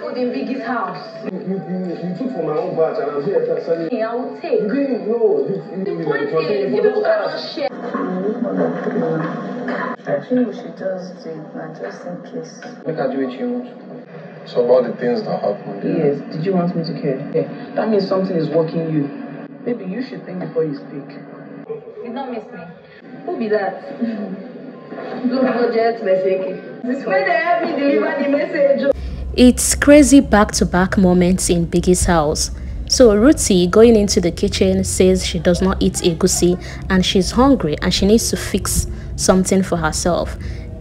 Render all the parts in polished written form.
food in Biggie's house. You took from my own batch and I'm here to send you. Hey, I will take. You didn't know. The point is, you people cannot share. I think we should just do it, just in case. Make her do it, you. So about the things that happened. Yes, did you want me to care? Yeah. That means something is working you. Maybe you should think before you speak. You don't miss me. Who be that? Look, budget, this way they help me deliver the message. It's crazy back-to-back moments in Biggie's house. So Rhutee, going into the kitchen, says she does not eat egusi and she's hungry and she needs to fix something for herself.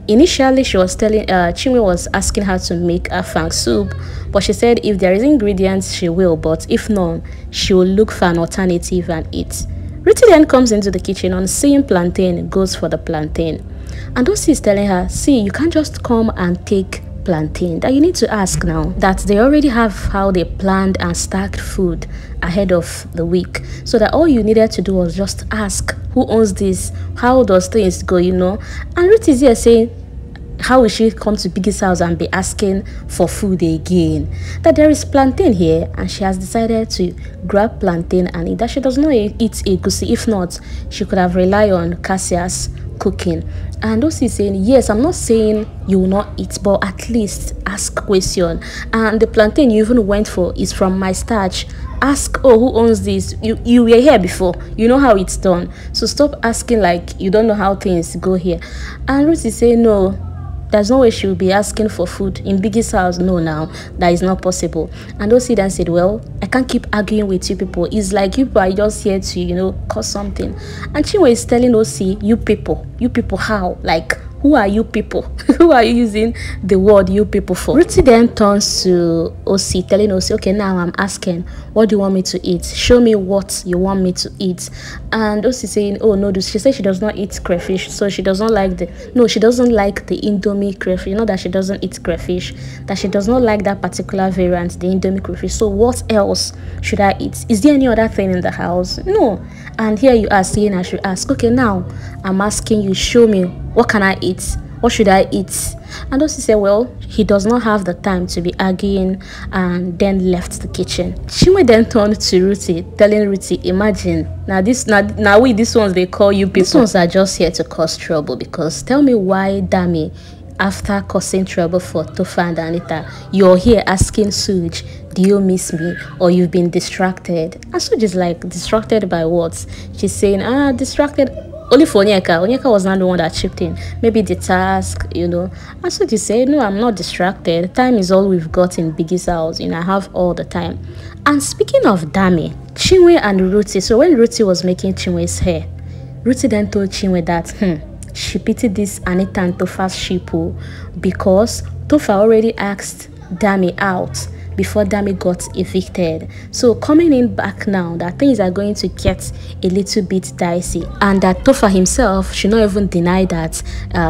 Initially, she was telling Chinwe was asking her to make a fang soup, but she said if there is ingredients, she will, but if none, she will look for an alternative and eat. Rhutee then comes into the kitchen. On seeing plantain, goes for the plantain. And Ocee is telling her, see, you can't just come and take plantain, that you need to ask now, that they already have how they planned and stacked food ahead of the week, so that all you needed to do was just ask who owns this, how does things go, you know. And Rhutee is here saying, how will she come to Biggie's house and be asking for food again? That there is plantain here and she has decided to grab plantain and eat. That she does not eat egusi. If not, she could have relied on Cassia's cooking. And Ocee is saying, yes, I'm not saying you will not eat, but at least ask question. And the plantain you even went for is from my starch. Ask, oh, who owns this? You were here before, you know how it's done, so stop asking like you don't know how things go here. And Rhutee is saying, no, there's no way she will be asking for food in Biggie's house. No, now that is not possible. And Ocee then said, well, I can't keep arguing with you people. It's like you people are just here to, you know, cause something. And Chinwe is telling Ocee, you people how? Like, who are you people? Who are you using the word you people for? Rhutee then turns to Ocee, telling Ocee, okay, now I'm asking, what do you want me to eat? Show me what you want me to eat. And Ocee saying, oh no, she says she does not eat crayfish, so she does not like she doesn't like the Indomie crayfish. Not that she doesn't eat crayfish, that she does not like that particular variant, the Indomie crayfish. So what else should I eat? Is there any other thing in the house? No. And here you are saying I should ask. Okay, now I'm asking you, show me, what can I eat? What should I eat? And Ocee said, well, he does not have the time to be arguing, and then left the kitchen. Chinwe then turned to Rhutee, telling Rhutee, imagine, these ones they call you people. These ones are just here to cause trouble, because tell me why Dami, after causing trouble for Topher and Anita, you're here asking Sooj, do you miss me, or you've been distracted? And Sooj is like, distracted by what? She's saying, distracted only for Onyeka. Onyeka was not the one that chipped in. Maybe the task, you know. And so they say, no, I'm not distracted. Time is all we've got in Biggie's house. You know, I have all the time. And speaking of Dami, Chinwe and Rhutee. So when Rhutee was making Chinwe's hair, Rhutee then told Chinwe that, she pitied this Anita and Topher's sheeple because Topher already asked Dami out before Dami got evicted. So coming in back now, that things are going to get a little bit dicey, and that Topher himself should not even deny that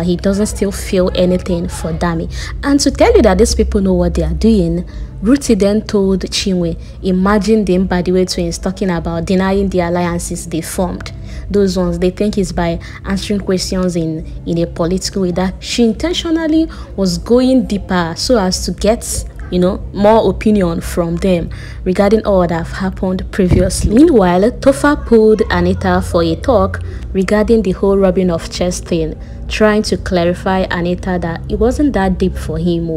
he doesn't still feel anything for Dami. And to tell you that these people know what they are doing, Rhutee then told Chinwe, imagine the Mbadiwe twins talking about denying the alliances they formed. Those ones, they think it's by answering questions in a political way, that she intentionally was going deeper so as to get, you know, more opinion from them regarding all that have happened previously. Meanwhile, Topher pulled Anita for a talk regarding the whole rubbing of chest thing, trying to clarify Anita that it wasn't that deep for him.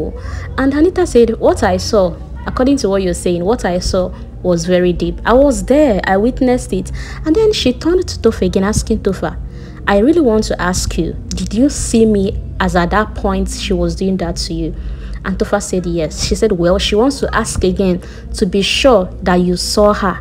And Anita said, what I saw, according to what you're saying, what I saw was very deep. I was there, I witnessed it. And then she turned to Topher again, asking Topher, I really want to ask you, did you see me as at that point she was doing that to you? And Topher said yes. She said, well, she wants to ask again to be sure that you saw her.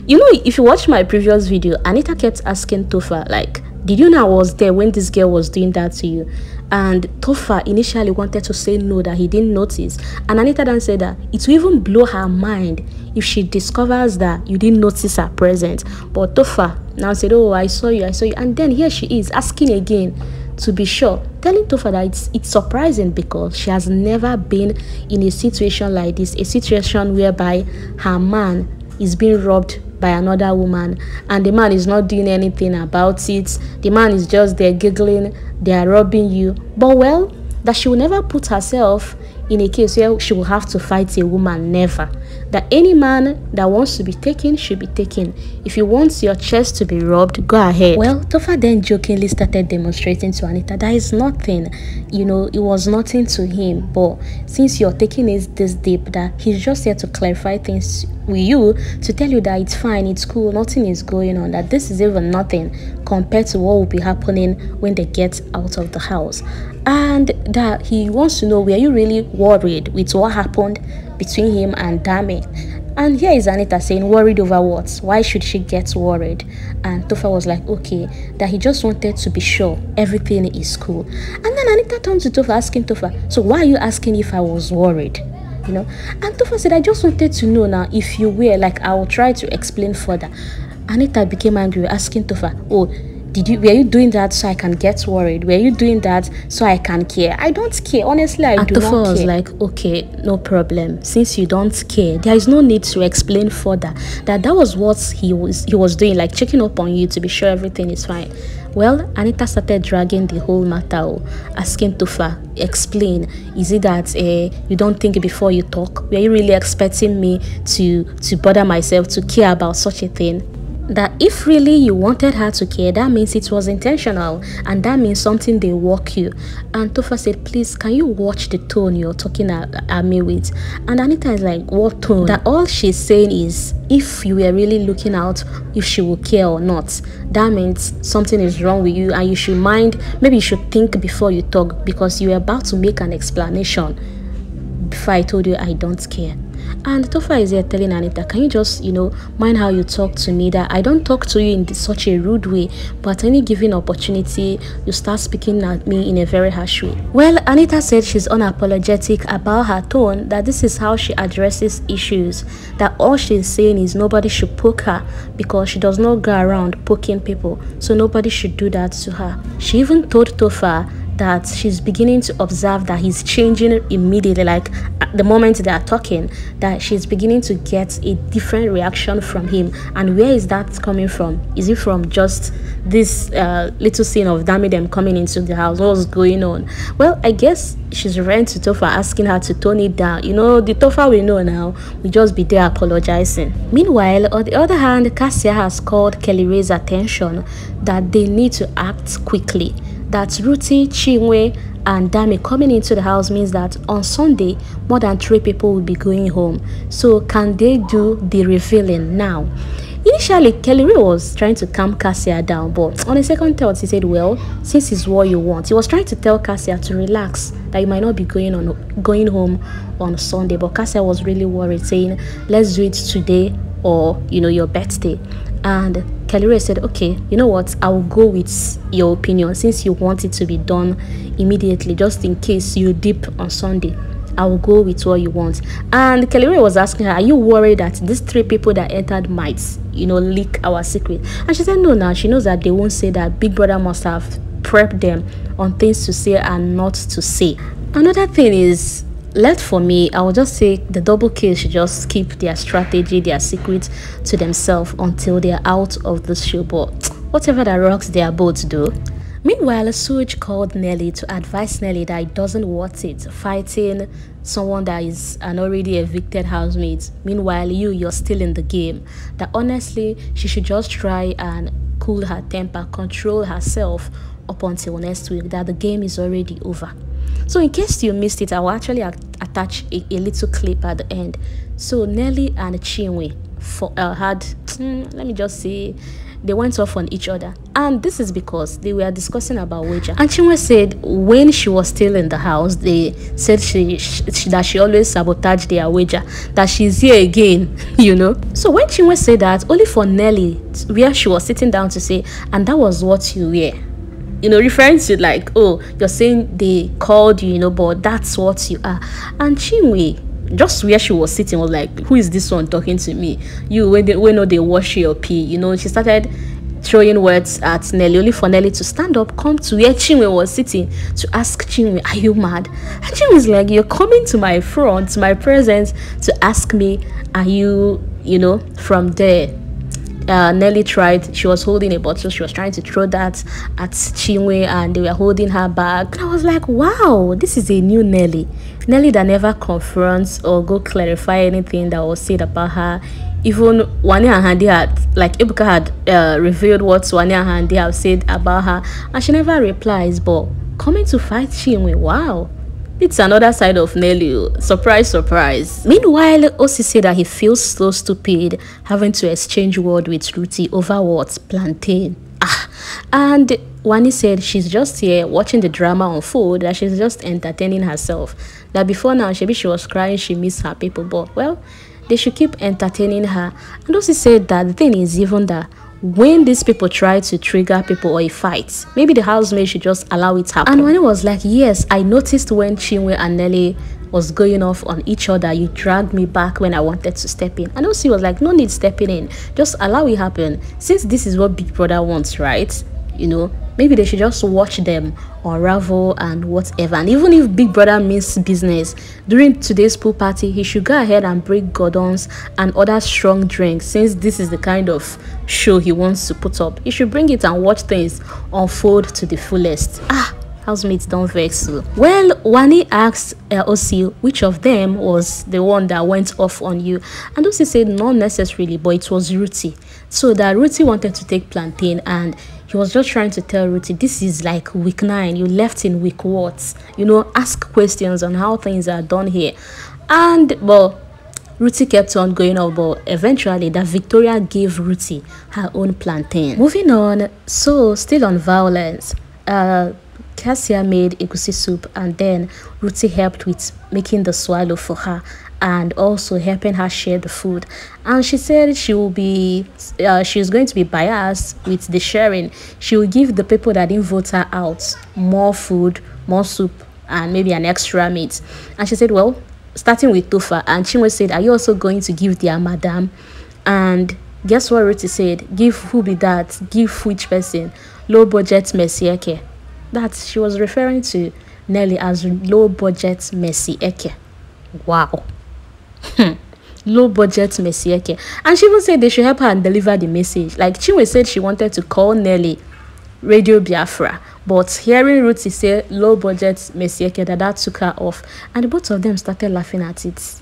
You know, if you watch my previous video, Anita kept asking Topher, like, did you know I was there when this girl was doing that to you? And Topher initially wanted to say no, that he didn't notice. And Anita then said that it will even blow her mind if she discovers that you didn't notice her presence. But Topher now said, oh, I saw you. And then here she is asking again to be sure, telling Topher that it's surprising because she has never been in a situation like this, a situation whereby her man is being robbed by another woman and the man is not doing anything about it. The man is just there giggling, they are robbing you. But well, that she will never put herself in a case where she will have to fight a woman. Never. That any man that wants to be taken should be taken. If you want your chest to be rubbed, go ahead. Well, Topher then jokingly started demonstrating to Anita that is nothing, you know, it was nothing to him. But since you're taking it this deep, that he's just here to clarify things with you, to tell you that it's fine, it's cool, nothing is going on, that this is even nothing compared to what will be happening when they get out of the house. And that he wants to know, were you really worried with what happened between him and Dami? And here is Anita saying, worried over what? Why should she get worried? And Topher was like, okay, that he just wanted to be sure everything is cool. And then Anita turned to Topher, asking Topher, so why are you asking if I was worried? You know, and Topher said, I just wanted to know now if you were, like, I will try to explain further. Anita became angry, asking Topher, oh, were you doing that so I can get worried? Were you doing that so I can care? I don't care. Honestly, I do not care. And Topher was like, okay, no problem. Since you don't care, there is no need to explain further. That was what he was doing, like checking up on you to be sure everything is fine. Well, Anita started dragging the whole matter, asking Topher, explain. Is it that you don't think before you talk? Were you really expecting me to bother myself to care about such a thing? That if really you wanted her to care, that means it was intentional, and that means something they work you. And Topher said, please, can you watch the tone you're talking at me with? And Anita is like, what tone? That all she's saying is, if you were really looking out if she will care or not, that means something is wrong with you, and you should mind, maybe you should think before you talk, because you were about to make an explanation before I told you I don't care. And Topher is here telling Anita, can you just, mind how you talk to me, that I don't talk to you in such a rude way, but any given opportunity, you start speaking at me in a very harsh way. Well, Anita said she's unapologetic about her tone, that this is how she addresses issues, that all she's saying is nobody should poke her, because she does not go around poking people, so nobody should do that to her. She even told Topher that she's beginning to observe that he's changing immediately, like at the moment they are talking, that she's beginning to get a different reaction from him. And where is that coming from? Is it from just this little scene of them coming into the house? What's going on? Well, I guess she's referring to Topher, asking her to tone it down. The Topher we know now will just be there apologizing. Meanwhile, on the other hand, Cassia has called Kelly Ray's attention that they need to act quickly. That Rhutee, Chinwe, and Dami coming into the house means that on Sunday, more than 3 people will be going home. So can they do the revealing now? Initially, Kelly Ray was trying to calm Cassia down, but on a second thought, he said, well, since it's what you want. He was trying to tell Cassia to relax, that you might not be going home on Sunday. But Cassia was really worried, saying, let's do it today or, your birthday. And Kelly Ray said, okay, you know what, I will go with your opinion, since you want it to be done immediately, just in case you dip on Sunday. I will go with what you want. And Kelly Ray was asking her, are you worried that these 3 people that entered might, leak our secret? And she said, no, now she knows that they won't say that. Big Brother must have prepped them on things to say and not to say. Another thing is, left for me, I will just say the double K should just keep their strategy, their secret to themselves until they're out of the show. But whatever that rocks their boats do. Meanwhile, Sooj'S called Nelly to advise Nelly that it doesn't worth it fighting someone that is an already evicted housemate. Meanwhile, you're still in the game. That honestly, she should just try and cool her temper, control herself up until next week, that the game is already over. So in case you missed it, I will actually attach a little clip at the end. So Nelly and Chinwe had, let me just say, they went off on each other. And this is because they were discussing about wager. And Chinwe said when she was still in the house, they said that she always sabotaged their wager, that she's here again, So when Chinwe said that, only for Nelly, where she was sitting down to say, and that was what you were. Referring to like, oh, you're saying they called you, but that's what you are. And Chinwe, just where she was sitting, was like, who is this one talking to me? When they wash your pee, she started throwing words at Nelly, only for Nelly to stand up, come to where Chinwe was sitting, to ask Chinwe, are you mad? And Chinwe's like, you're coming to my front, to my presence, to ask me, are you, from there? Nelly tried, she was holding a bottle, she was trying to throw that at Chinwe and they were holding her back. And I was like, wow, this is a new Nelly that never confronts or go clarify anything that was said about her. Even Wani and Handi had, like Ebuka had revealed what Wani and Handi have said about her, and she never replies. But coming to fight Chinwe, wow, it's another side of Nelly. Surprise, surprise. Meanwhile, Ocee said that he feels so stupid having to exchange word with Rhutee over what? Plantain. And Wani said she's just here watching the drama unfold, that she's just entertaining herself. That before now, maybe she was crying, she missed her people, but well, they should keep entertaining her. And Ocee said that the thing is even that when these people try to trigger people or a fight, maybe the housemaid should just allow it to happen. And when it was like, yes, I noticed when Chinwe and Nelly was going off on each other, you dragged me back when I wanted to step in. And Ocee was like, no need stepping in, just allow it happen. Since this is what Big Brother wants, right? You know, maybe they should just watch them unravel and whatever. And even if Big Brother means business during today's pool party, he should go ahead and bring gordons and other strong drinks. Since this is the kind of show he wants to put up, he should bring it and watch things unfold to the fullest. Housemates, don't vex. Well, Wani asked Ocee which of them was the one that went off on you, and Ocee said not necessarily, but it was Rhutee. So that Rhutee wanted to take Plantain, and he was just trying to tell Rhutee, this is like week 9, you left in week what? You know, ask questions on how things are done here. And well, Rhutee kept on going on, but eventually that Victoria gave Rhutee her own plantain. Moving on, so still on violence, Cassia made egusi soup, and then Rhutee helped with making the swallow for her and also helping her share the food. And she said she will be she's going to be biased with the sharing. She will give the people that didn't vote her out more food, more soup, and maybe an extra meat. And she said, well, starting with Topher. And Chinwe said, are you also going to give their madam? And guess what Rhutee said? Give who be that? Give which person? Low budget Messieke. That she was referring to Nelly as low budget Messieke. Wow. Low budget Messieke. And she even said they should help her and deliver the message. Like Chinwe said she wanted to call Nelly Radio Biafra, but hearing Rhutee say low budget Messieke, that took her off, and the both of them started laughing at it.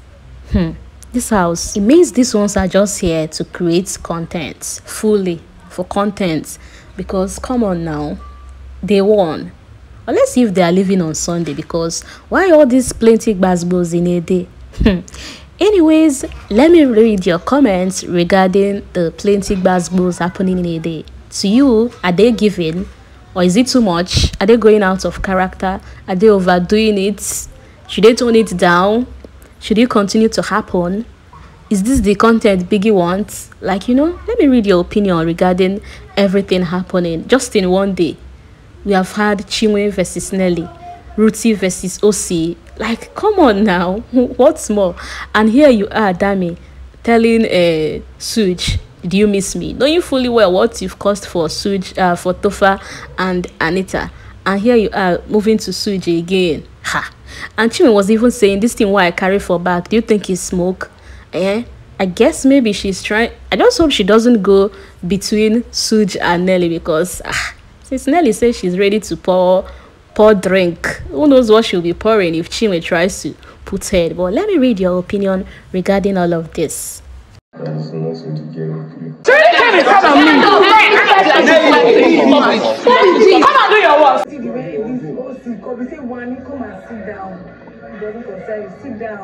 This house, it means these ones are just here to create content fully for content, because come on now, they won. Or let's see if they are living on Sunday, because why all these plenty gbasgbos in a day? Anyways, let me read your comments regarding the plenty gbasgbos happening in a day. To you, are they giving, or is it too much? Are they going out of character? Are they overdoing it? Should they tone it down? Should it continue to happen? Is this the content Biggie wants? Like, you know, let me read your opinion regarding everything happening just in one day. We have had Chinwe versus Nelly, Rhutee versus Ocee. Like, come on now, what's more? And here you are, Dami, telling Sooj'S, do you miss me? Knowing fully well what you've caused for Sooj'S, for Topher and Anita. And here you are moving to Sooj'S again. And Chinwe was even saying, this thing why I carry for back, do you think it's smoke? I guess maybe she's trying. I just hope she doesn't go between Sooj'S and Nelly, because since Nelly says she's ready to pour drink, who knows what she'll be pouring if Chinwe tries to put head. But let me read your opinion regarding all of this. There's nothing to gain with you. Come and do your work. See the way this Ocee come, we say one, come and sit down. It doesn't concern you. Sit down.